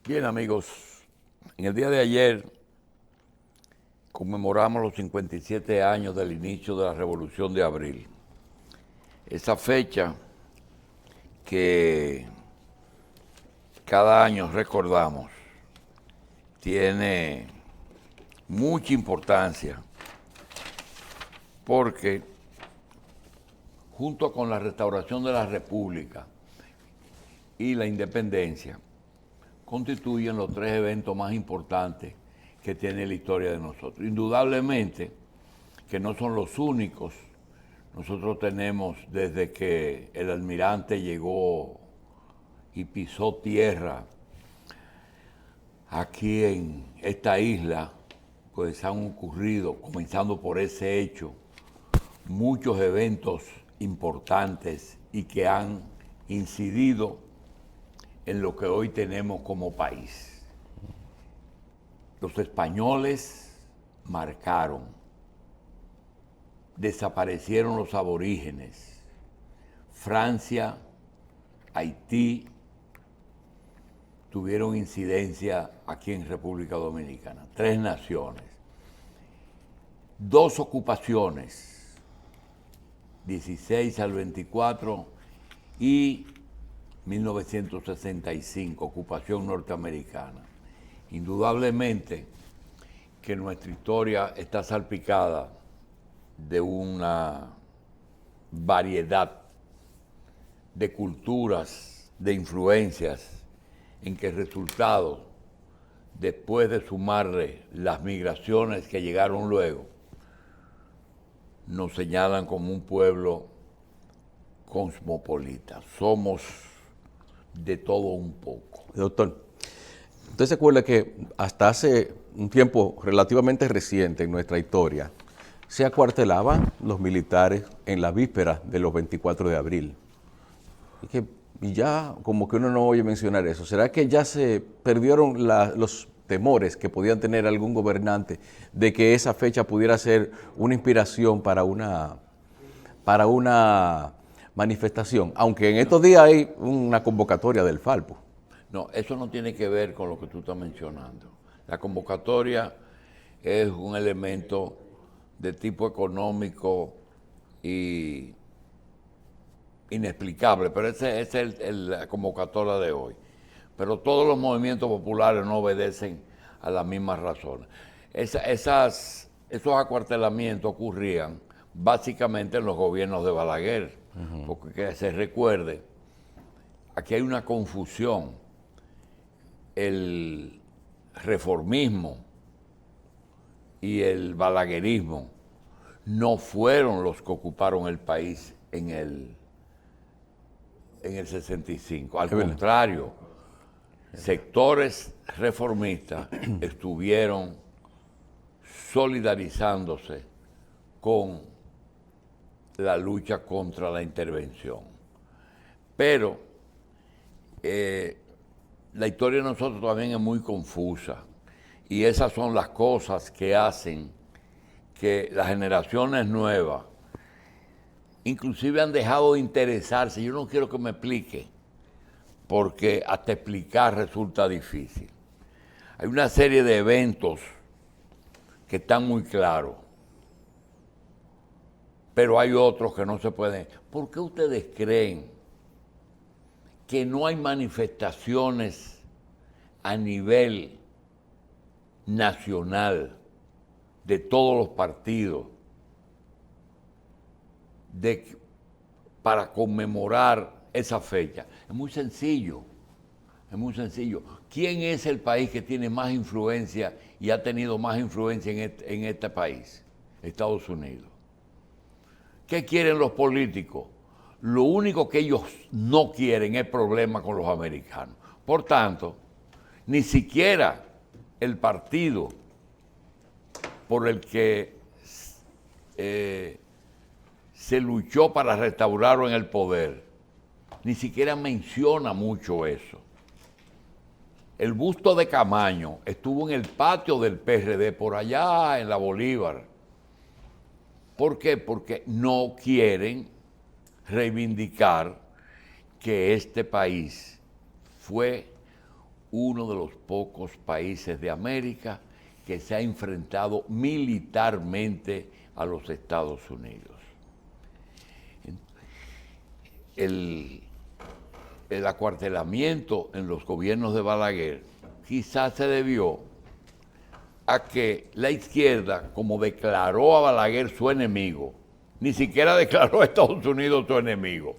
Bien, amigos, en el día de ayer conmemoramos los 57 años del inicio de la Revolución de Abril. Esa fecha que cada año recordamos tiene mucha importancia porque junto con la restauración de la República y la independencia, constituyen los tres eventos más importantes que tiene la historia de nosotros. Indudablemente que no son los únicos. Nosotros tenemos desde que el almirante llegó y pisó tierra aquí en esta isla, pues han ocurrido, comenzando por ese hecho, muchos eventos importantes y que han incidido en lo que hoy tenemos como país. Los españoles marcaron, desaparecieron los aborígenes, Francia, Haití, tuvieron incidencia aquí en República Dominicana, 3 naciones, 2 ocupaciones, 16 al 24 y 1965, ocupación norteamericana. Indudablemente que nuestra historia está salpicada de una variedad de culturas, de influencias, en que el resultado, después de sumarle las migraciones que llegaron luego, nos señalan como un pueblo cosmopolita. Somos de todo un poco. Doctor, ¿usted se acuerda que hasta hace un tiempo relativamente reciente en nuestra historia se acuartelaban los militares en la víspera de los 24 de abril? Y ya como que uno no oye mencionar eso. ¿Será que ya se perdieron los temores que podían tener algún gobernante de que esa fecha pudiera ser una inspiración para una manifestación? Aunque en estos días hay una convocatoria del Falpo. No, eso no tiene que ver con lo que tú estás mencionando. La convocatoria es un elemento de tipo económico y inexplicable, pero esa es la convocatoria de hoy. Pero todos los movimientos populares no obedecen a las mismas razones. Esos acuartelamientos ocurrían básicamente en los gobiernos de Balaguer, porque que se recuerde, aquí hay una confusión. El reformismo y el balaguerismo no fueron los que ocuparon el país en el 65. Al contrario, sectores reformistas estuvieron solidarizándose con la lucha contra la intervención. Pero la historia de nosotros también es muy confusa y esas son las cosas que hacen que las generaciones nuevas inclusive han dejado de interesarse. Yo no quiero que me explique, porque hasta explicar resulta difícil. Hay una serie de eventos que están muy claros, pero hay otros que no se pueden. ¿Por qué ustedes creen que no hay manifestaciones a nivel nacional de todos los partidos para conmemorar esa fecha? Es muy sencillo, es muy sencillo. ¿Quién es el país que tiene más influencia y ha tenido más influencia en este país? Estados Unidos. ¿Qué quieren los políticos? Lo único que ellos no quieren es problemas con los americanos. Por tanto, ni siquiera el partido por el que se luchó para restaurarlo en el poder, ni siquiera menciona mucho eso. El busto de Camaño estuvo en el patio del PRD, por allá en la Bolívar. ¿Por qué? Porque no quieren reivindicar que este país fue uno de los pocos países de América que se ha enfrentado militarmente a los Estados Unidos. El acuartelamiento en los gobiernos de Balaguer quizás se debió a que la izquierda, como declaró a Balaguer su enemigo, ni siquiera declaró a Estados Unidos su enemigo.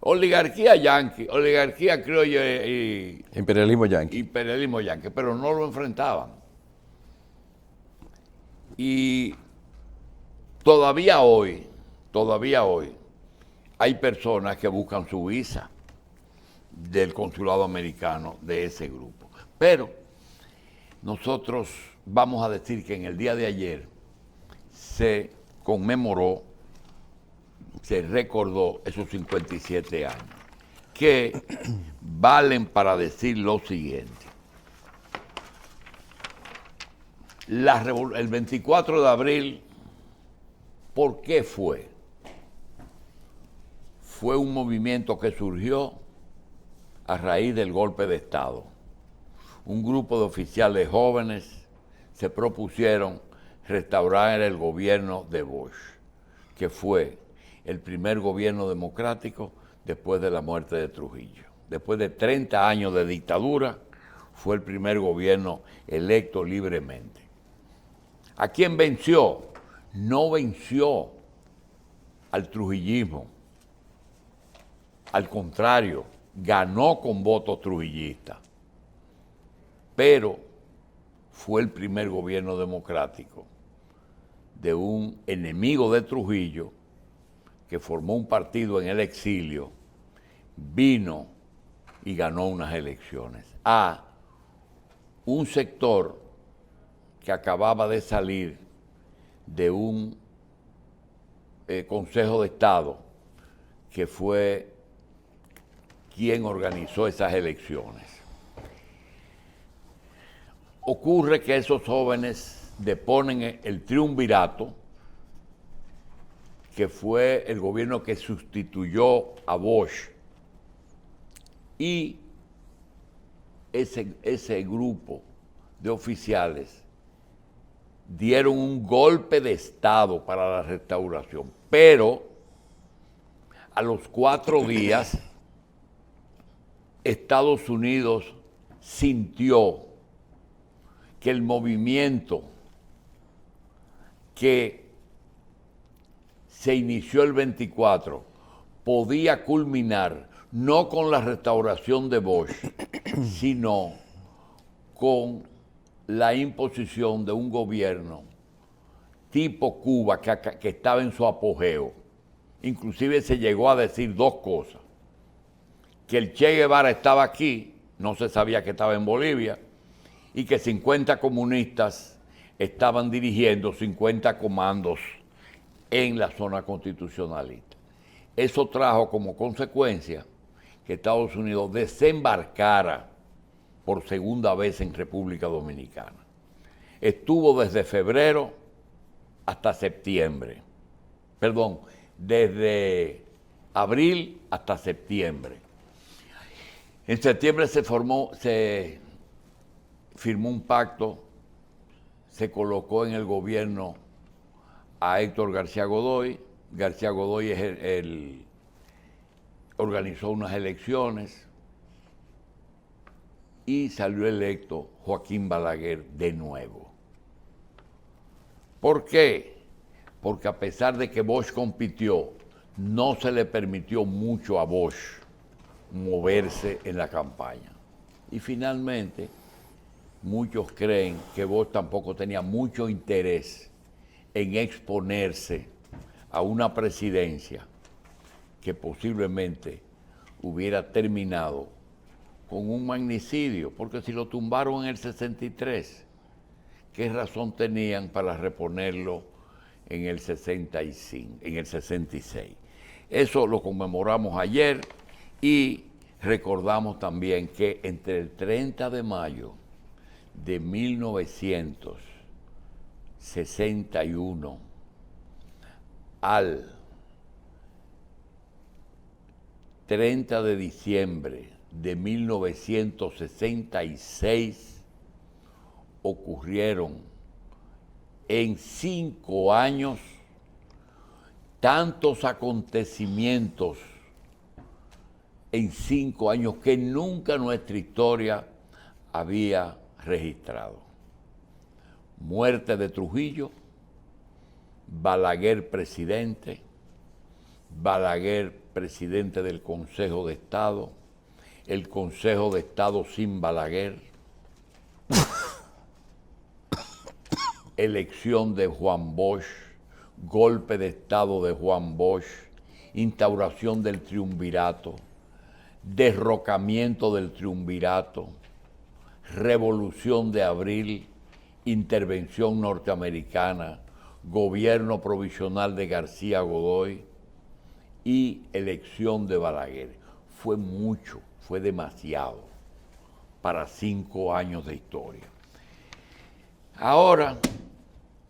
Oligarquía yanqui, oligarquía criolla y Imperialismo yanqui. imperialismo yanqui, pero no lo enfrentaban. Y todavía hoy, hay personas que buscan su visa del consulado americano de ese grupo. Pero nosotros vamos a decir que en el día de ayer se conmemoró, se recordó esos 57 años, que valen para decir lo siguiente. El 24 de abril, ¿por qué fue? Fue un movimiento que surgió a raíz del golpe de Estado. Un grupo de oficiales jóvenes se propusieron restaurar el gobierno de Bush, que fue el primer gobierno democrático después de la muerte de Trujillo. Después de 30 años de dictadura, fue el primer gobierno electo libremente. ¿A quién venció? No venció al trujillismo. Al contrario, ganó con votos trujillistas. Pero fue el primer gobierno democrático de un enemigo de Trujillo que formó un partido en el exilio, vino y ganó unas elecciones a un sector que acababa de salir de un Consejo de Estado que fue quien organizó esas elecciones. Ocurre que esos jóvenes deponen el triunvirato, que fue el gobierno que sustituyó a Bush, y ese grupo de oficiales dieron un golpe de Estado para la restauración, pero a los 4 días Estados Unidos sintió que el movimiento que se inició el 24 podía culminar no con la restauración de Bush, sino con la imposición de un gobierno tipo Cuba que estaba en su apogeo. Inclusive se llegó a decir 2 cosas: que el Che Guevara estaba aquí, no se sabía que estaba en Bolivia, y que 50 comunistas estaban dirigiendo 50 comandos en la zona constitucionalista. Eso trajo como consecuencia que Estados Unidos desembarcara por segunda vez en República Dominicana. Estuvo desde febrero hasta septiembre. Perdón, desde abril hasta septiembre. En septiembre se firmó un pacto, se colocó en el gobierno a Héctor García Godoy. García Godoy organizó unas elecciones y salió electo Joaquín Balaguer de nuevo. ¿Por qué? Porque a pesar de que Bush compitió, no se le permitió mucho a Bush moverse en la campaña. Y finalmente, muchos creen que Bush tampoco tenía mucho interés en exponerse a una presidencia que posiblemente hubiera terminado con un magnicidio, porque si lo tumbaron en el 63, ¿qué razón tenían para reponerlo en el 65, en el 66? Eso lo conmemoramos ayer y recordamos también que entre el 30 de mayo de 1961 al 30 de diciembre de 1966 ocurrieron en 5 años tantos acontecimientos en 5 años que nunca nuestra historia había registrado. Muerte de Trujillo, Balaguer presidente, Balaguer presidente del Consejo de Estado, el Consejo de Estado sin Balaguer, elección de Juan Bosch, golpe de Estado de Juan Bosch, instauración del triunvirato, derrocamiento del triunvirato, revolución de abril, intervención norteamericana, gobierno provisional de García Godoy y elección de Balaguer. Fue mucho, fue demasiado para 5 años de historia. Ahora,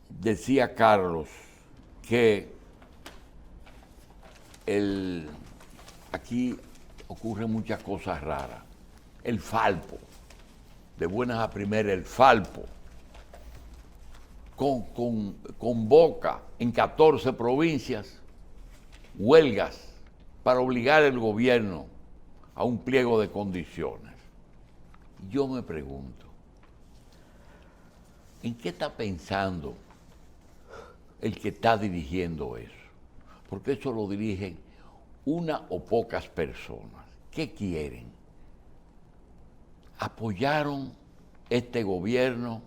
decía Carlos que aquí ocurren muchas cosas raras. El Falpo, de buenas a primeras, el Falpo convoca en 14 provincias huelgas para obligar al gobierno a un pliego de condiciones. Yo me pregunto, ¿en qué está pensando el que está dirigiendo eso? Porque eso lo dirigen una o pocas personas. ¿Qué quieren? ¿Apoyaron este gobierno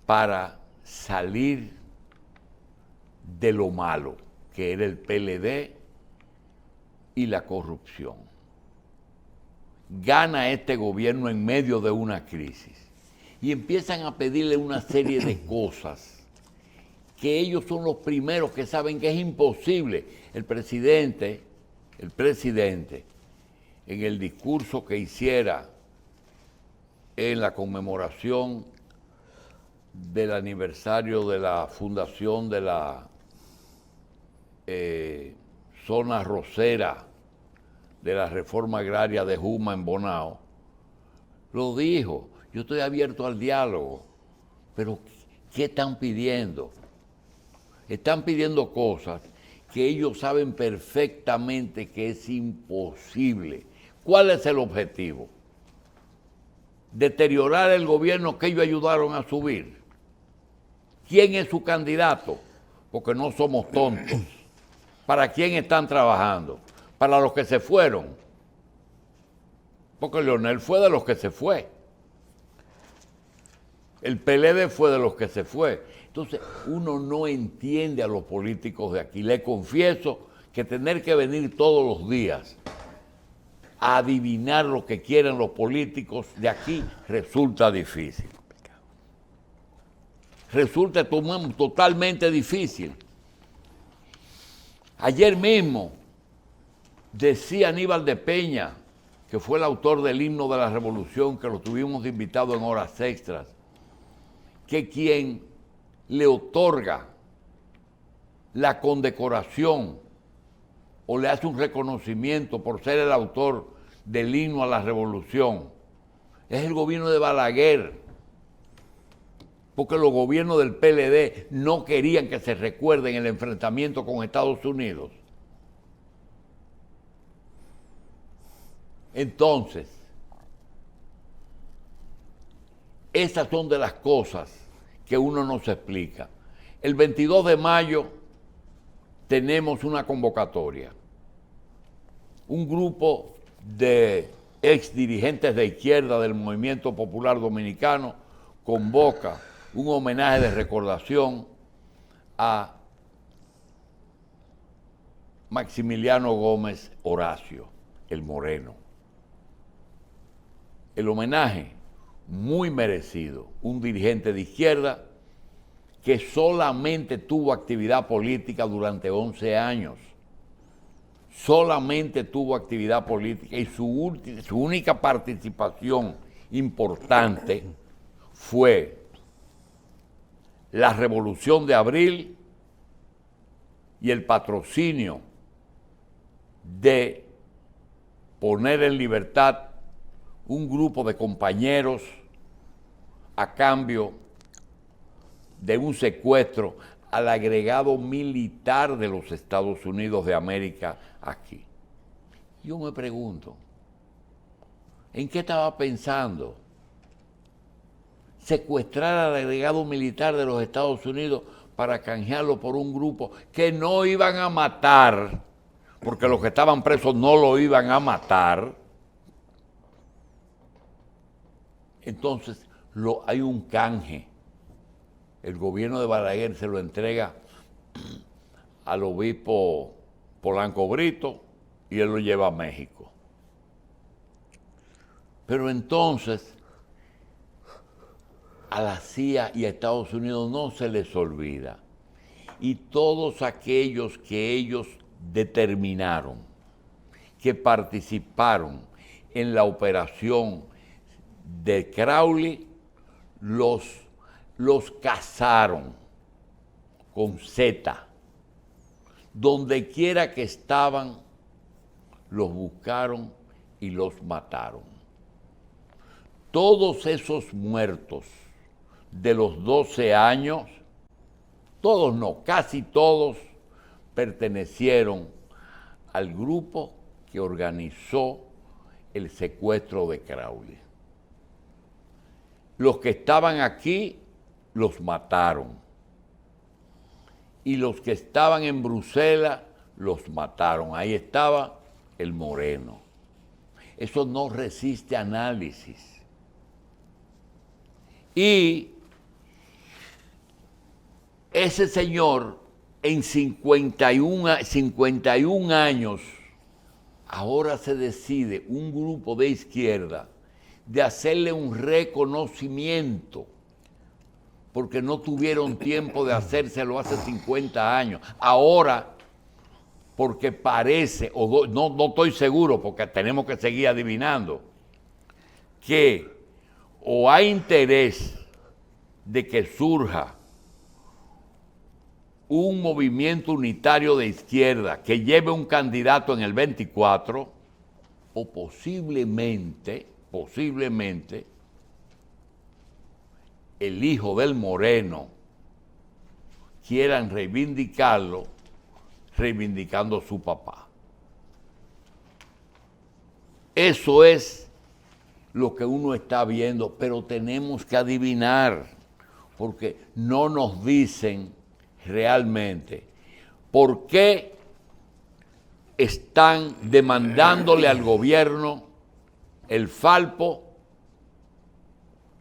para salir de lo malo, que era el PLD y la corrupción? Gana este gobierno en medio de una crisis y empiezan a pedirle una serie de cosas que ellos son los primeros que saben que es imposible. El presidente, en el discurso que hiciera en la conmemoración del aniversario de la fundación de la zona rosera de la reforma agraria de Juma en Bonao, lo dijo: yo estoy abierto al diálogo, pero ¿qué están pidiendo? Están pidiendo cosas que ellos saben perfectamente que es imposible. ¿Cuál es el objetivo? Deteriorar el gobierno que ellos ayudaron a subir. ¿Quién es su candidato? Porque no somos tontos. ¿Para quién están trabajando? Para los que se fueron. Porque Leonel fue de los que se fue. El PLD fue de los que se fue. Entonces, uno no entiende a los políticos de aquí. Le confieso que tener que venir todos los días a adivinar lo que quieren los políticos de aquí resulta difícil. Resulta totalmente difícil. Ayer mismo decía Aníbal de Peña, que fue el autor del himno de la Revolución, que lo tuvimos invitado en horas extras, que quien le otorga la condecoración o le hace un reconocimiento por ser el autor del himno a la Revolución es el gobierno de Balaguer, porque los gobiernos del PLD no querían que se recuerden el enfrentamiento con Estados Unidos. Entonces, esas son de las cosas que uno no se explica. El 22 de mayo tenemos una convocatoria. Un grupo de ex dirigentes de izquierda del Movimiento Popular Dominicano convoca un homenaje de recordación a Maximiliano Gómez Horacio, el Moreno. El homenaje muy merecido, un dirigente de izquierda que solamente tuvo actividad política durante 11 años. Solamente tuvo actividad política y su única participación importante fue la Revolución de Abril y el patrocinio de poner en libertad un grupo de compañeros a cambio de un secuestro al agregado militar de los Estados Unidos de América aquí. Yo me pregunto, ¿en qué estaba pensando? Secuestrar al agregado militar de los Estados Unidos para canjearlo por un grupo que no iban a matar, porque los que estaban presos no lo iban a matar. Entonces, hay un canje. El gobierno de Balaguer se lo entrega al obispo Polanco Brito y él lo lleva a México. Pero entonces, a la CIA y a Estados Unidos no se les olvida. Y todos aquellos que ellos determinaron, que participaron en la operación de Crowley, los cazaron con Z. Donde quiera que estaban, los buscaron y los mataron. Todos esos muertos de los 12 años, todos no, casi todos pertenecieron al grupo que organizó el secuestro de Crowley. Los que estaban aquí los mataron. Y los que estaban en Bruselas los mataron. Ahí estaba el Moreno. Eso no resiste análisis. Y ese señor en 51 años, ahora se decide un grupo de izquierda de hacerle un reconocimiento, porque no tuvieron tiempo de hacérselo hace 50 años. Ahora, porque parece, no estoy seguro, porque tenemos que seguir adivinando, que o hay interés de que surja un movimiento unitario de izquierda que lleve un candidato en el 24, o posiblemente, el hijo del Moreno quieran reivindicarlo, reivindicando a su papá. Eso es lo que uno está viendo, pero tenemos que adivinar, porque no nos dicen realmente por qué están demandándole al gobierno el Falpo.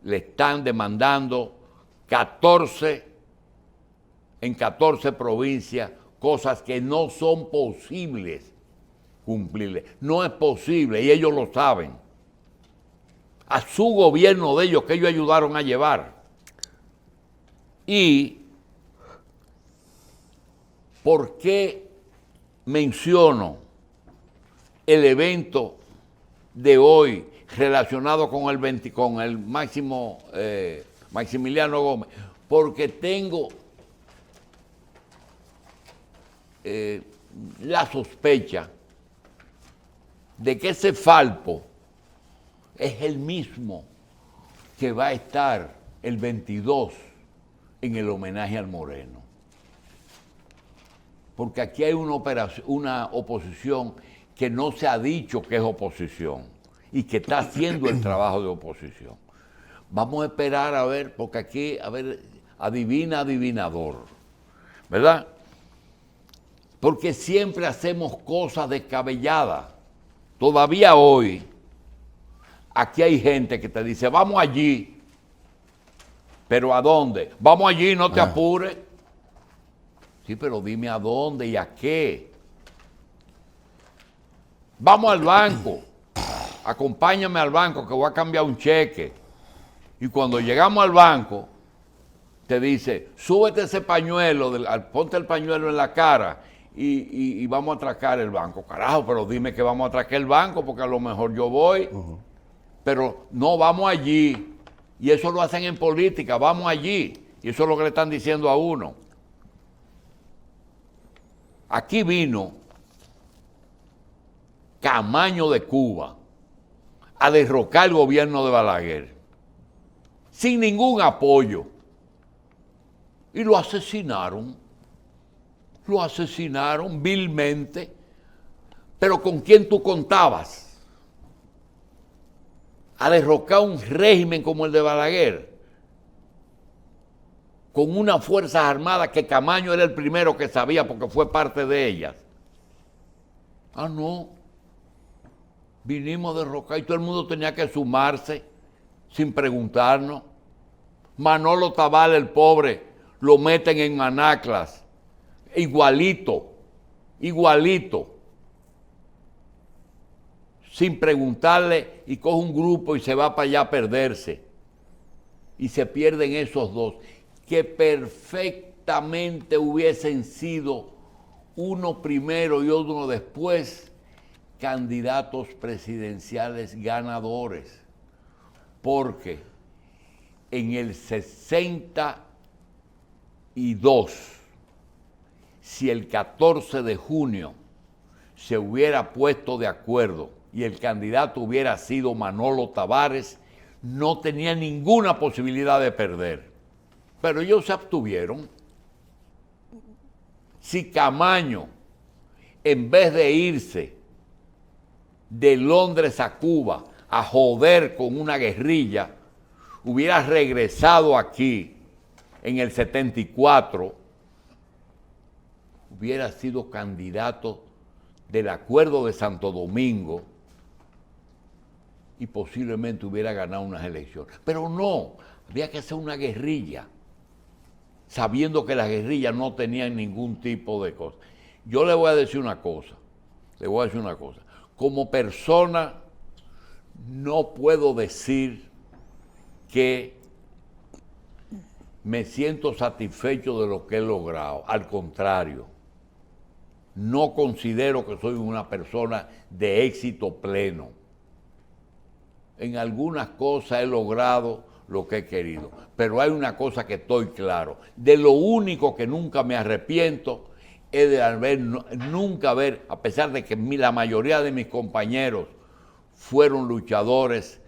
Le están demandando 14 provincias, cosas que no son posibles cumplirle. No es posible, y ellos lo saben. A su gobierno de ellos, que ellos ayudaron a llevar. Y ¿por qué menciono el evento de hoy relacionado con el Maximiliano Gómez? Porque tengo la sospecha de que ese Falpo es el mismo que va a estar el 22 en el homenaje al Moreno. Porque aquí hay una oposición que no se ha dicho que es oposición y que está haciendo el trabajo de oposición. Vamos a esperar a ver, porque aquí, adivinador, ¿verdad? Porque siempre hacemos cosas descabelladas. Todavía hoy, aquí hay gente que te dice, vamos allí, pero ¿a dónde? Vamos allí, no te apures. Sí, pero dime a dónde y a qué. Vamos al banco, acompáñame al banco que voy a cambiar un cheque. Y cuando llegamos al banco, te dice, súbete ese pañuelo, ponte el pañuelo en la cara y vamos a atracar el banco. Carajo, pero dime que vamos a atracar el banco porque a lo mejor yo voy. Pero no, vamos allí. Y eso lo hacen en política, vamos allí. Y eso es lo que le están diciendo a uno. Aquí vino Camaño de Cuba a derrocar el gobierno de Balaguer, sin ningún apoyo. Y lo asesinaron vilmente. Pero ¿con quién tú contabas? A derrocar un régimen como el de Balaguer, con unas fuerzas armadas que Camaño era el primero que sabía porque fue parte de ellas. Ah, no. Vinimos a derrocar y todo el mundo tenía que sumarse sin preguntarnos. Manolo Tavares, el pobre, lo meten en Manaclas. Igualito. Sin preguntarle, y coge un grupo y se va para allá a perderse. Y se pierden esos dos, que perfectamente hubiesen sido uno primero y otro después, candidatos presidenciales ganadores. Porque en el 62, si el 14 de junio se hubiera puesto de acuerdo y el candidato hubiera sido Manolo Tavares, no tenía ninguna posibilidad de perder. Pero ellos se abstuvieron. Si Camaño, en vez de irse de Londres a Cuba a joder con una guerrilla, hubiera regresado aquí en el 74, hubiera sido candidato del Acuerdo de Santo Domingo y posiblemente hubiera ganado unas elecciones. Pero no, había que hacer una guerrilla, sabiendo que las guerrillas no tenían ningún tipo de cosa. Yo le voy a decir una cosa, como persona no puedo decir que me siento satisfecho de lo que he logrado. Al contrario, no considero que soy una persona de éxito pleno. En algunas cosas he logrado lo que he querido, pero hay una cosa que estoy claro. De lo único que nunca me arrepiento es de nunca haber, a pesar de que la mayoría de mis compañeros fueron luchadores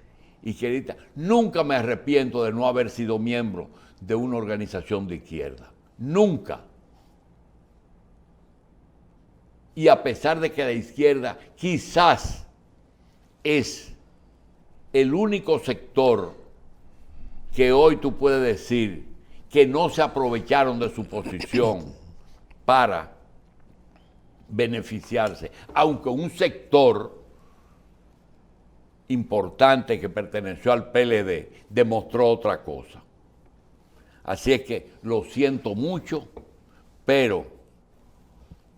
izquierdistas, nunca me arrepiento de no haber sido miembro de una organización de izquierda. Nunca. Y a pesar de que la izquierda quizás es el único sector que hoy tú puedes decir que no se aprovecharon de su posición para beneficiarse, aunque un sector importante que perteneció al PLD demostró otra cosa. Así es que lo siento mucho, pero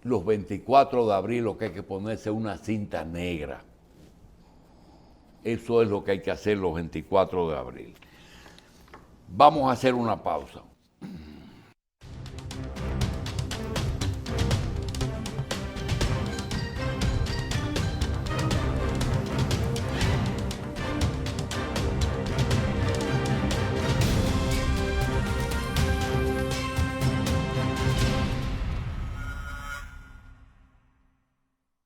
los 24 de abril lo que hay que ponerse es una cinta negra. Eso es lo que hay que hacer los 24 de abril. Vamos a hacer una pausa.